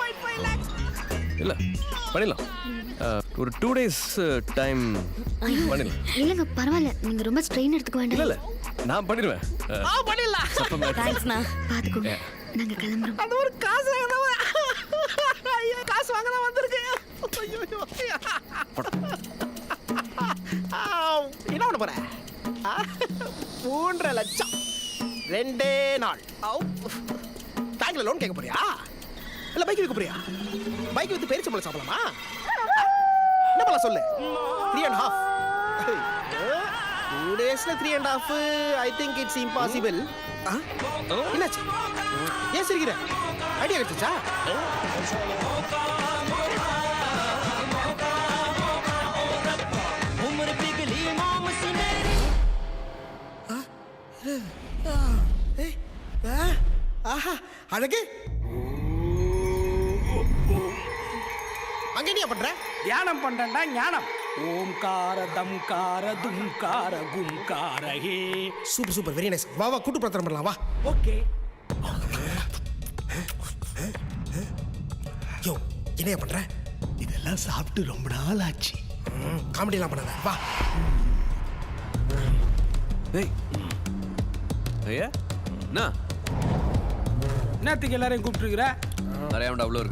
2.5 lakhs. இல்லை பண்ணிடலாம் ஒரு 2 days டைம் பண்ணிடலாம். இல்லைங்க பரவாயில்ல, நீங்க ரொம்ப ஸ்ட்ரெயின் எடுத்துக்க இல்லை வேண்டாம். இல்லை நான் பண்ணிடுவேன். பண்ணிடலாம். தேங்க்ஸ்ண்ணா. பாத்துக்கோங்க, நாங்க கிளம்புறோம். அது ஒரு காசு வாங்கணும். ஐயோ, காசு வாங்க தான் வந்திருக்கு. ஐயோ, என்ன பண்ண போற? 3.5 லட்சம் 2 நாள். பேங்க்ல லோன் கேட்க போறியா? இல்ல பைக் விற்க போறியா? பைக் வித்து பேரிச்சம்பழம் சாப்பிடலாமா? என்ன பண்ணலாம் சொல்லு? 3.5. 2 daysல 3.5. I think it's impossible. என்னாச்சு? ஏன் சிரிக்கிற? ஐடியா கிடைச்சா? அழகு அங்க என்ன பண்ற? தியானம் பண்றேன்டா ஞானம். ஓம்கார தம்கார தும்கார கும்கார ஹே. Super super, very nice. வா வா, கூட்டு பிரார்த்தனை பண்ணலாம் வா. ஓகே. யோ, என்னையா பண்ற? இதெல்லாம் சாப்பிட்டு ரொம்ப நாள் ஆச்சு. காமெடி எல்லாம் பண்ணாத, வா. ஏய் ஐயா என்ன என்னத்துக்கு எல்லாரையும் கூப்பிட்டுருக்குற? நிறையா அவ்வளோ இருக்கு.